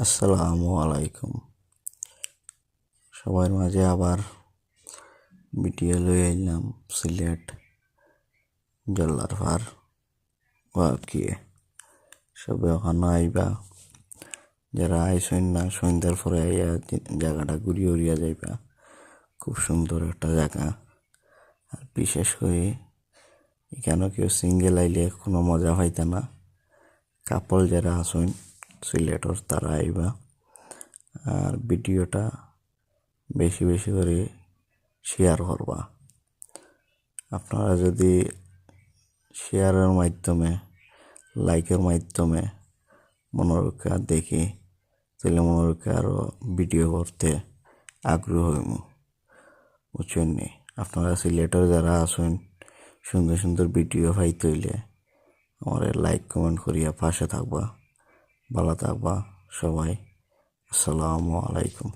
আসসালামু আলাইকুম। সবার মাঝে আবার ভিডিও লয়ে এলাম সিলেট জল্লার পার ওয়াকিয়ে সবে ওখানে আইবা, যারা আইসেন না সন্ধ্যার পরে আইয়া জায়গাটা ঘুরিয়ে উড়িয়া যাইবা। খুব সুন্দর একটা জায়গা। আর বিশেষ করে এখানে কেউ সিঙ্গেল আইলে কোনো মজা পাইতা না। কাপল যারা আসেন সিলেটর তারা আইবা। আর ভিডিওটা বেশি বেশি করে শেয়ার করবা। আপনারা যদি শেয়ারের মাধ্যমে, লাইকের মাধ্যমে মনোরক্ষা দেখি, তাহলে মনোরক্ষা আরও ভিডিও করতে আগ্রহ হইব, বুঝছেন নি? আপনারা সিলেটের যারা আছেন সুন্দর সুন্দর ভিডিও পাইতে হইলে আমার লাইক কমেন্ট করিয়া পাশে থাকবা। ভালো থাকবা সবাই। আসসালামু আলাইকুম।